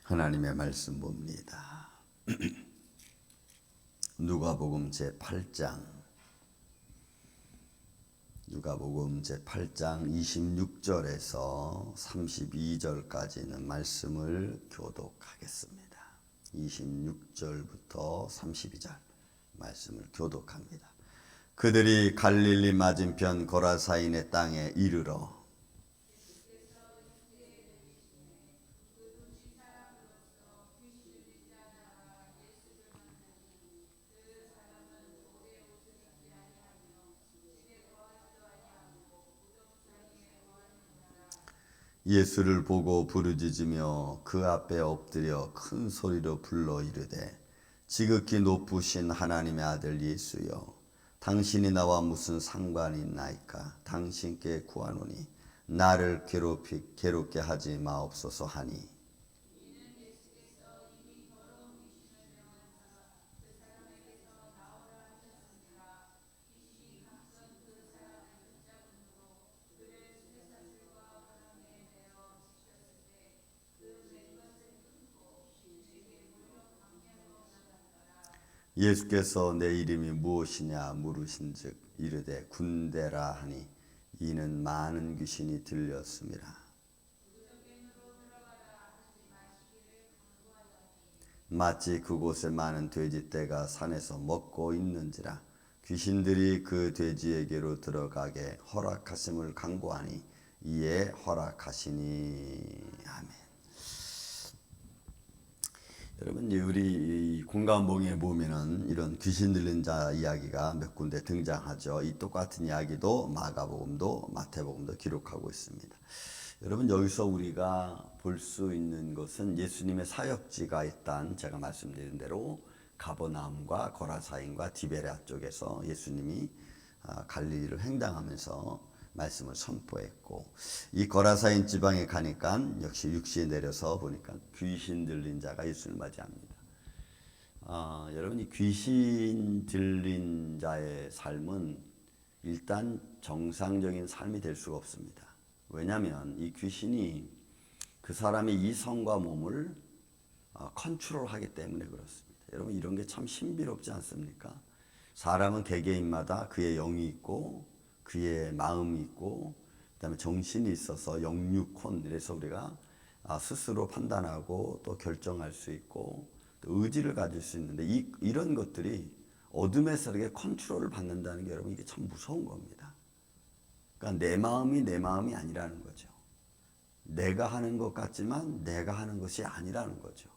하나님의 말씀 봅니다. 누가복음 제8장 26절에서 32절까지는 말씀을 교독하겠습니다. 26절부터 32절 말씀을 교독합니다. 그들이 갈릴리 맞은편 고라사인의 땅에 이르러 예수를 보고 부르짖으며 그 앞에 엎드려 큰 소리로 불러 이르되 지극히 높으신 하나님의 아들 예수여, 당신이 나와 무슨 상관이 있나이까? 당신께 구하노니 나를 괴롭게 하지 마옵소서 하니, 예수께서 내 이름이 무엇이냐 물으신즉 이르되 군대라 하니, 이는 많은 귀신이 들렸음이라. 마치 그곳에 많은 돼지떼가 산에서 먹고 있는지라. 귀신들이 그 돼지에게로 들어가게 허락하심을 간구하니 이에 허락하시니. 아멘. 여러분, 우리 공감봉에 보면은 이런 귀신 들린 자 이야기가 몇 군데 등장하죠. 이 똑같은 이야기도 마가복음도 마태복음도 기록하고 있습니다. 여러분, 여기서 우리가 볼 수 있는 것은 예수님의 사역지가 일단 제가 말씀드린 대로 가버나움과 고라사인과 디베랴 쪽에서 예수님이 갈릴리를 횡단하면서 말씀을 선포했고, 이 고라사인 지방에 가니까 역시 육지에 내려서 보니까 귀신 들린 자가 예수를 맞이합니다. 여러분, 이 귀신 들린 자의 삶은 일단 정상적인 삶이 될 수가 없습니다. 왜냐하면 이 귀신이 그 사람의 이성과 몸을 컨트롤하기 때문에 그렇습니다. 여러분, 이런 게 참 신비롭지 않습니까? 사람은 개개인마다 그의 영이 있고 그의 마음이 있고 그다음에 정신이 있어서 영육혼, 이래서 우리가 스스로 판단하고 또 결정할 수 있고 또 의지를 가질 수 있는데 이런 것들이 어둠의 세력에 컨트롤을 받는다는 게 여러분, 이게 참 무서운 겁니다. 그러니까 내 마음이 아니라는 거죠. 내가 하는 것 같지만 내가 하는 것이 아니라는 거죠.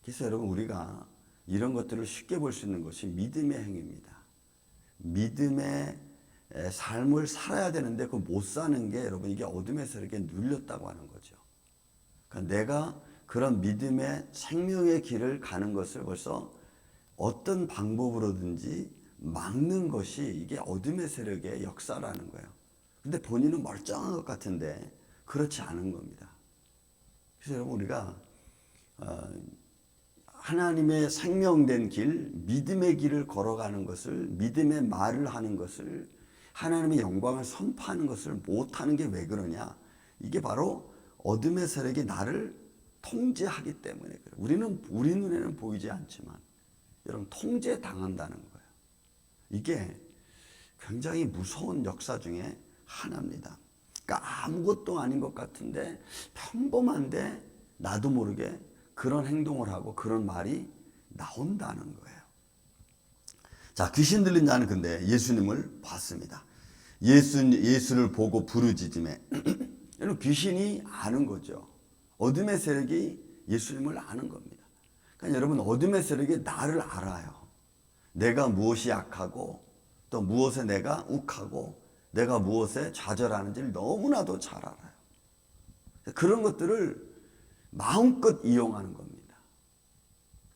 그래서 여러분, 우리가 이런 것들을 쉽게 볼 수 있는 것이 믿음의 행위입니다. 믿음의 삶을 살아야 되는데 그 못 사는 게 여러분, 이게 어둠의 세력에 눌렸다고 하는 거죠. 그러니까 내가 그런 믿음의 생명의 길을 가는 것을 벌써 어떤 방법으로든지 막는 것이 이게 어둠의 세력의 역사라는 거예요. 근데 본인은 멀쩡한 것 같은데 그렇지 않은 겁니다. 그래서 여러분, 우리가 하나님의 생명된 길, 믿음의 길을 걸어가는 것을, 믿음의 말을 하는 것을, 하나님의 영광을 선포하는 것을 못하는 게 왜 그러냐? 이게 바로 어둠의 세력이 나를 통제하기 때문에 그래요. 우리 눈에는 보이지 않지만 여러분, 통제당한다는 거예요. 이게 굉장히 무서운 역사 중에 하나입니다. 그러니까 아무것도 아닌 것 같은데 평범한데 나도 모르게 그런 행동을 하고 그런 말이 나온다는 거예요. 자, 귀신 들린 자는 근데 예수님을 봤습니다. 예수를 보고 부르짖으며 여러분, 귀신이 아는 거죠. 어둠의 세력이 예수님을 아는 겁니다. 그러니까 여러분, 어둠의 세력이 나를 알아요. 내가 무엇이 약하고 또 무엇에 내가 욱하고 내가 무엇에 좌절하는지를 너무나도 잘 알아요. 그런 것들을 마음껏 이용하는 겁니다.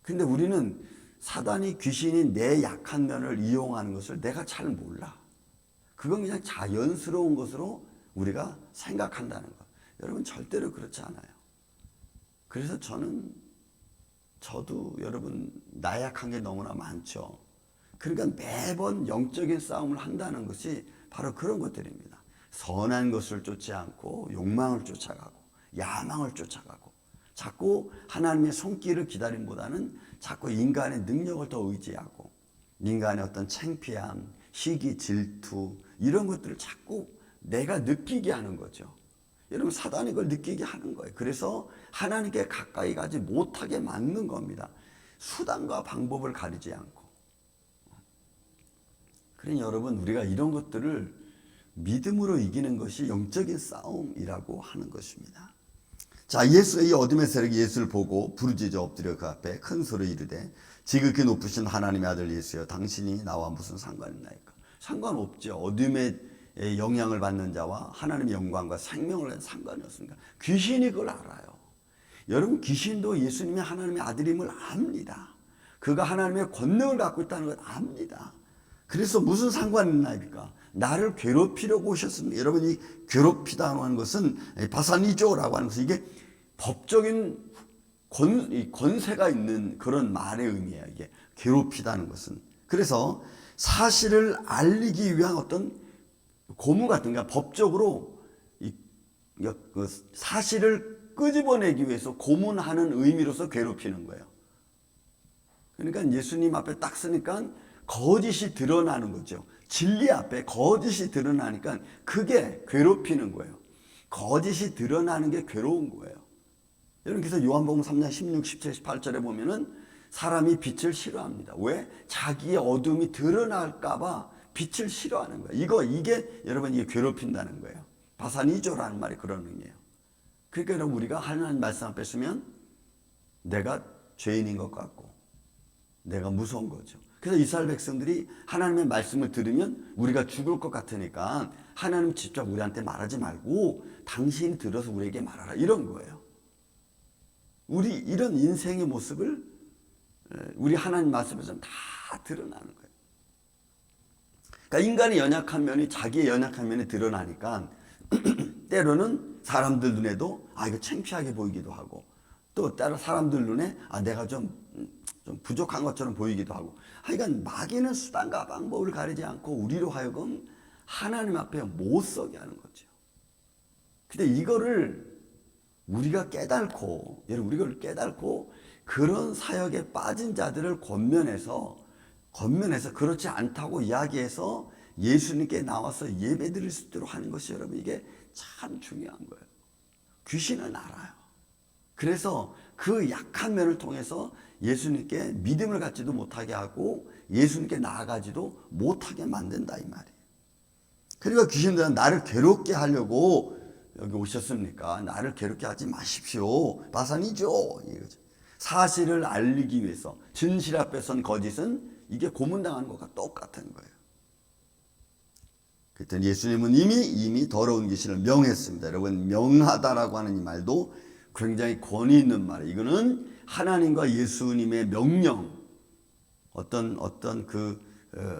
근데 우리는 사단이, 귀신이 내 약한 면을 이용하는 것을 내가 잘 몰라. 그건 그냥 자연스러운 것으로 우리가 생각한다는 것. 여러분, 절대로 그렇지 않아요. 그래서 저도 여러분, 나약한 게 너무나 많죠. 그러니까 매번 영적인 싸움을 한다는 것이 바로 그런 것들입니다. 선한 것을 쫓지 않고 욕망을 쫓아가고 야망을 쫓아가고 자꾸 하나님의 손길을 기다림보다는 자꾸 인간의 능력을 더 의지하고 인간의 어떤 창피함, 시기, 질투 이런 것들을 자꾸 내가 느끼게 하는 거죠. 여러분 사단이 그걸 느끼게 하는 거예요. 그래서 하나님께 가까이 가지 못하게 만든 겁니다. 수단과 방법을 가리지 않고. 그러니 여러분 우리가 이런 것들을 믿음으로 이기는 것이 영적인 싸움이라고 하는 것입니다. 자, 이 어둠의 세력이 예수를 보고 부르짖어 엎드려 그 앞에 큰 소리로 이르되 지극히 높으신 하나님의 아들 예수여 당신이 나와 무슨 상관이 있나이까. 상관없죠. 어둠의 영향을 받는 자와 하나님의 영광과 생명을 낸 상관이 없습니다. 귀신이 그걸 알아요. 여러분 귀신도 예수님이 하나님의 아들임을 압니다. 그가 하나님의 권능을 갖고 있다는 걸 압니다. 그래서 무슨 상관이 있나이까. 나를 괴롭히려고 오셨습니다. 여러분 이 괴롭히다고 하는 것은 바사니조라고 하는 것은 이게 법적인 권세가 있는 그런 말의 의미예요. 이게 괴롭히다는 것은. 그래서 사실을 알리기 위한 어떤 고문 같은 게 법적으로 그 사실을 끄집어내기 위해서 고문하는 의미로서 괴롭히는 거예요. 그러니까 예수님 앞에 딱 쓰니까 거짓이 드러나는 거죠. 진리 앞에 거짓이 드러나니까 그게 괴롭히는 거예요. 거짓이 드러나는 게 괴로운 거예요. 여러분 그래서 요한복음 3장 16, 17, 18절에 보면은 사람이 빛을 싫어합니다. 왜? 자기의 어둠이 드러날까 봐 빛을 싫어하는 거예요. 이게 여러분 이게 괴롭힌다는 거예요. 바사니조라는 말이 그런 의미예요. 그러니까 여러분 우리가 하나님 말씀 앞에 서면 내가 죄인인 것 같고 내가 무서운 거죠. 그래서 이스라엘 백성들이 하나님의 말씀을 들으면 우리가 죽을 것 같으니까 하나님 직접 우리한테 말하지 말고 당신이 들어서 우리에게 말하라 이런 거예요. 우리 이런 인생의 모습을 우리 하나님 말씀에서 다 드러나는 거예요. 그러니까 인간의 연약한 면이 자기의 연약한 면이 드러나니까 때로는 사람들 눈에도 이거 창피하게 보이기도 하고 또 때로 사람들 눈에 내가 좀 부족한 것처럼 보이기도 하고 하여간 마귀는 수단과 방법을 가리지 않고 우리로 하여금 하나님 앞에 못 서게 하는 거죠. 근데 이거를 우리가 깨닫고 여러분 우리가 깨닫고 그런 사역에 빠진 자들을 권면해서 그렇지 않다고 이야기해서 예수님께 나와서 예배드릴 수 있도록 하는 것이 여러분 이게 참 중요한 거예요. 귀신은 알아요. 그래서 그 약한 면을 통해서 예수님께 믿음을 갖지도 못하게 하고 예수님께 나아가지도 못하게 만든다 이 말이에요. 그러니까 귀신들은 나를 괴롭게 하려고 여기 오셨습니까? 나를 괴롭게 하지 마십시오. 바산이죠. 이거죠. 사실을 알리기 위해서 진실 앞에 선 거짓은 이게 고문당하는 것과 똑같은 거예요. 그랬더니 예수님은 이미 더러운 귀신을 명했습니다. 여러분 명하다라고 하는 이 말도 굉장히 권위 있는 말이에요. 이거는 하나님과 예수님의 명령 어떤 그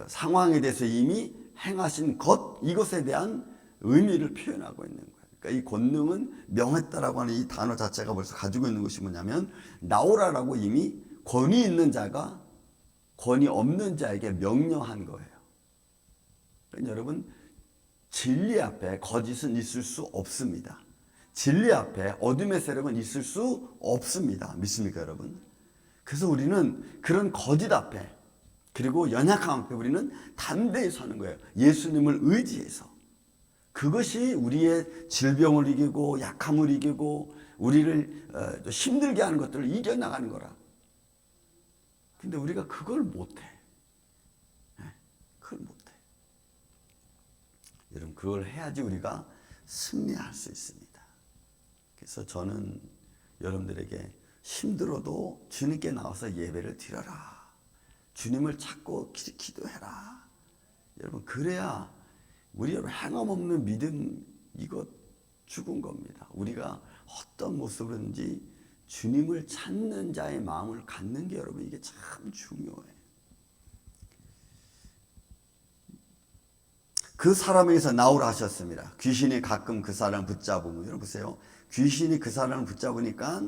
상황에 대해서 이미 행하신 이것에 대한 의미를 표현하고 있는 거예요. 그러니까 이 권능은 명했다라고 하는 이 단어 자체가 벌써 가지고 있는 것이 뭐냐면 나오라라고 이미 권위 있는 자가 권위 없는 자에게 명령한 거예요. 그러니까 여러분 진리 앞에 거짓은 있을 수 없습니다. 진리 앞에 어둠의 세력은 있을 수 없습니다. 믿습니까 여러분? 그래서 우리는 그런 거짓 앞에 그리고 연약함 앞에 우리는 담대히 서는 거예요. 예수님을 의지해서. 그것이 우리의 질병을 이기고 약함을 이기고 우리를 힘들게 하는 것들을 이겨나가는 거라. 근데 우리가 그걸 못해. 그걸 못해. 여러분 그걸 해야지 우리가 승리할 수 있습니다. 그래서 저는 여러분들에게 힘들어도 주님께 나와서 예배를 드려라. 주님을 찾고 기도해라. 여러분 그래야 우리 행함 없는 믿음 이거 죽은 겁니다. 우리가 어떤 모습으로든지 주님을 찾는 자의 마음을 갖는 게 여러분 이게 참 중요해요. 그 사람에게서 나오라 하셨습니다. 귀신이 가끔 그 사람을 붙잡으면 여러분 보세요. 귀신이 그 사람을 붙잡으니까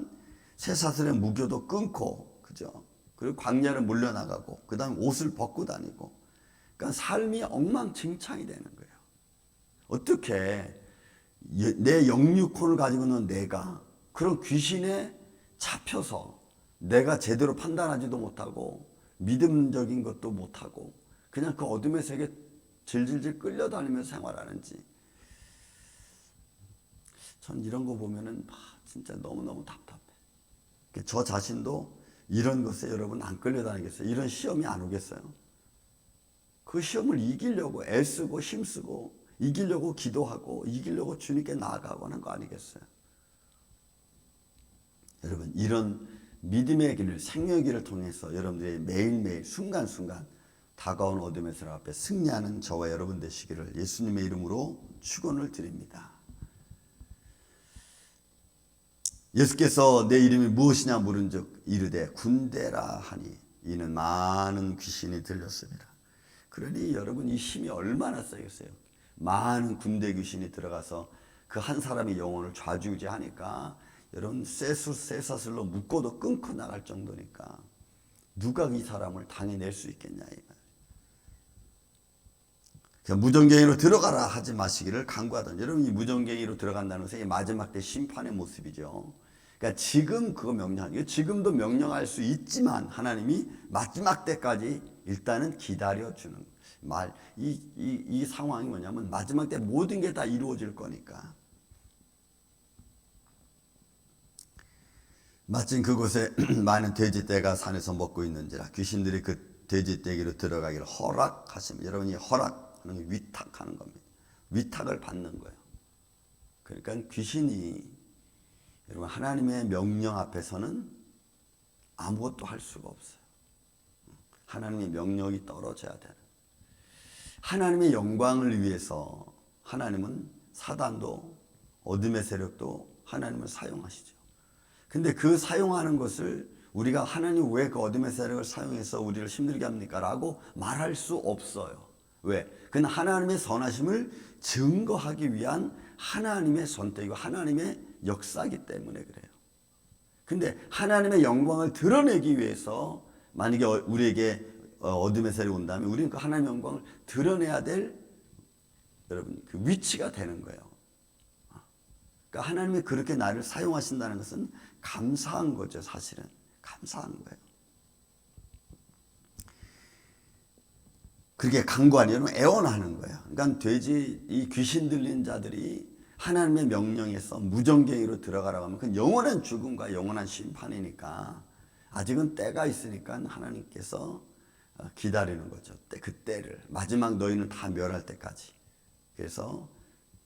쇠사슬의 무교도 끊고 그죠? 그리고 광야를 물려나가고 그 다음 옷을 벗고 다니고 그러니까 삶이 엉망진창이 되는 거예요. 어떻게 내 영육혼을 가지고 있는 내가 그런 귀신의 잡혀서 내가 제대로 판단하지도 못하고 믿음적인 것도 못하고 그냥 그 어둠의 세계에 질질질 끌려다니면서 생활하는지, 전 이런 거 보면은 진짜 너무너무 답답해. 저 자신도 이런 것에 여러분 안 끌려다니겠어요? 이런 시험이 안 오겠어요? 그 시험을 이기려고 애쓰고 힘쓰고 이기려고 기도하고 이기려고 주님께 나아가고 하는 거 아니겠어요? 여러분, 이런 믿음의 길을, 생명의 길을 통해서 여러분들이 매일매일 순간순간 다가온 어둠의 세력 앞에 승리하는 저와 여러분 되시기를 예수님의 이름으로 축원을 드립니다. 예수께서 내 이름이 무엇이냐 물은즉 이르되 군대라 하니 이는 많은 귀신이 들렸습니다. 그러니 여러분, 이 힘이 얼마나 세겠어요? 많은 군대 귀신이 들어가서 그 한 사람의 영혼을 좌지우지하니까 여러분, 쇠사슬로 묶어도 끊고 나갈 정도니까 누가 이 사람을 당해낼 수 있겠냐 이거예요. 무전갱이로 들어가라 하지 마시기를 간구하던, 여러분, 이 무전갱이로 들어간다는 것은 마지막 때 심판의 모습이죠. 그러니까 지금 그거 명령하는, 지금도 명령할 수 있지만 하나님이 마지막 때까지 일단은 기다려주는 말. 이 상황이 뭐냐면 마지막 때 모든 게 다 이루어질 거니까. 마침 그곳에 많은 돼지떼가 산에서 먹고 있는지라 귀신들이 그 돼지떼기로 들어가기를 허락하시면, 여러분이 허락하는 게 위탁하는 겁니다. 위탁을 받는 거예요. 그러니까 귀신이 여러분 하나님의 명령 앞에서는 아무것도 할 수가 없어요. 하나님의 명령이 떨어져야 되는, 하나님의 영광을 위해서 하나님은 사단도 어둠의 세력도 하나님을 사용하시죠. 근데 그 사용하는 것을 우리가 하나님 왜 그 어둠의 세력을 사용해서 우리를 힘들게 합니까? 라고 말할 수 없어요. 왜? 그건 하나님의 선하심을 증거하기 위한 하나님의 선택이고 하나님의 역사이기 때문에 그래요. 근데 하나님의 영광을 드러내기 위해서 만약에 우리에게 어둠의 세력이 온다면 우리는 그 하나님의 영광을 드러내야 될, 여러분, 그 위치가 되는 거예요. 그러니까 하나님이 그렇게 나를 사용하신다는 것은 감사한 거죠. 사실은 감사한 거예요. 그렇게 간구하니 여러분 애원하는 거예요. 그러니까 돼지, 이 귀신 들린 자들이 하나님의 명령에서 무전갱이로 들어가라고 하면 그건 영원한 죽음과 영원한 심판이니까 아직은 때가 있으니까 하나님께서 기다리는 거죠. 그 때를, 마지막 너희는 다 멸할 때까지. 그래서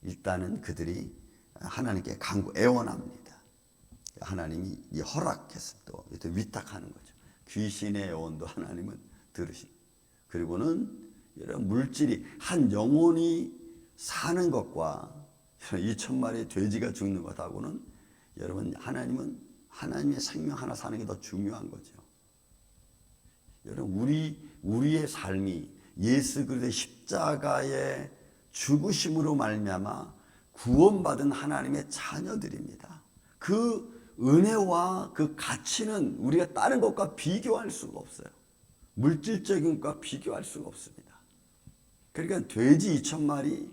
일단은 그들이 하나님께 간구 애원합니다. 하나님이 허락해서 또 위탁하는 거죠. 귀신의 애원도 하나님은 들으신. 그리고는 여러분, 물질이 한 영혼이 사는 것과 2,000마리의 돼지가 죽는 것하고는 여러분, 하나님은 하나님의 생명 하나 사는 게 더 중요한 거죠. 여러분, 우리의 삶이 예수 그리스도의 십자가의 죽으심으로 말미암아 구원받은 하나님의 자녀들입니다. 그 은혜와 그 가치는 우리가 다른 것과 비교할 수가 없어요. 물질적인 것과 비교할 수가 없습니다. 그러니까 돼지 2,000마리,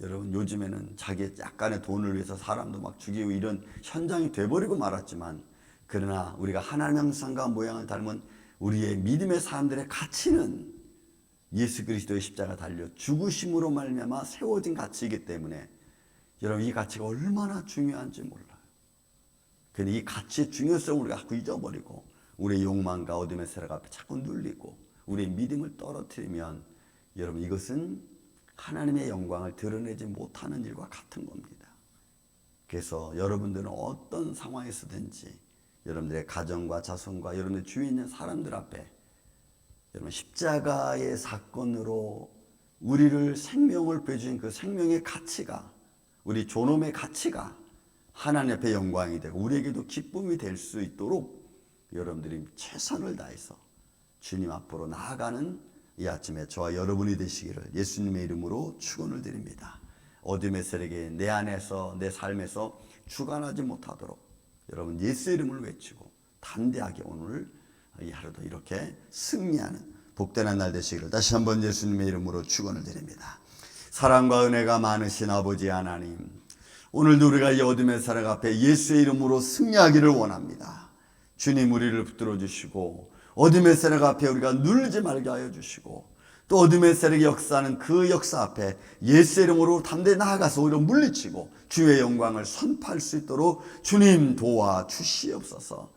여러분, 요즘에는 자기 약간의 돈을 위해서 사람도 막 죽이고 이런 현장이 돼버리고 말았지만, 그러나 우리가 하나님 형상과 모양을 닮은 우리의 믿음의 사람들의 가치는 예수 그리스도의 십자가 달려 죽으심으로 말미암아 세워진 가치이기 때문에 여러분, 이 가치가 얼마나 중요한지 몰라요. 근데 이 가치의 중요성을 우리가 자꾸 잊어버리고 우리의 욕망과 어둠의 세력 앞에 자꾸 눌리고 우리의 믿음을 떨어뜨리면 여러분, 이것은 하나님의 영광을 드러내지 못하는 일과 같은 겁니다. 그래서 여러분들은 어떤 상황에서든지 여러분들의 가정과 자손과 여러분의 주위에 있는 사람들 앞에 여러분, 십자가의 사건으로 우리를 생명을 빼주신 그 생명의 가치가, 우리 존엄의 가치가 하나님 앞에 영광이 되고 우리에게도 기쁨이 될 수 있도록 여러분들이 최선을 다해서 주님 앞으로 나아가는 이 아침에 저와 여러분이 되시기를 예수님의 이름으로 축원을 드립니다. 어둠의 세력이 내 안에서, 내 삶에서 주관하지 못하도록 여러분 예수 이름을 외치고 담대하게 오늘 이 하루도 이렇게 승리하는 복된 날 되시기를 다시 한번 예수님의 이름으로 축원을 드립니다. 사랑과 은혜가 많으신 아버지 하나님, 오늘도 우리가 이 어둠의 세력 앞에 예수의 이름으로 승리하기를 원합니다. 주님 우리를 붙들어 주시고 어둠의 세력 앞에 우리가 눌리지 말게 하여 주시고 또 어둠의 세력이 역사하는 그 역사 앞에 예수 이름으로 담대히 나아가서 오히려 물리치고 주의 영광을 선포할 수 있도록 주님 도와주시옵소서.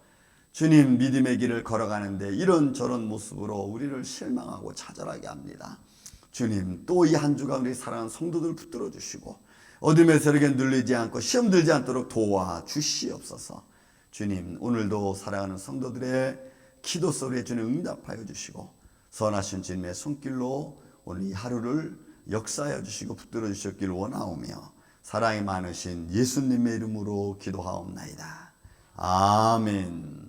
주님 믿음의 길을 걸어가는데 이런저런 모습으로 우리를 실망하고 좌절하게 합니다. 주님 또 이 한 주간 우리 사랑하는 성도들 붙들어 주시고 어둠의 세력에 눌리지 않고 시험 들지 않도록 도와주시옵소서. 주님 오늘도 사랑하는 성도들의 기도 소리에 주님 응답하여 주시고 선하신 주님의 손길로 오늘 이 하루를 역사하여 주시고 붙들어 주셨기를 원하오며 사랑이 많으신 예수님의 이름으로 기도하옵나이다. 아멘.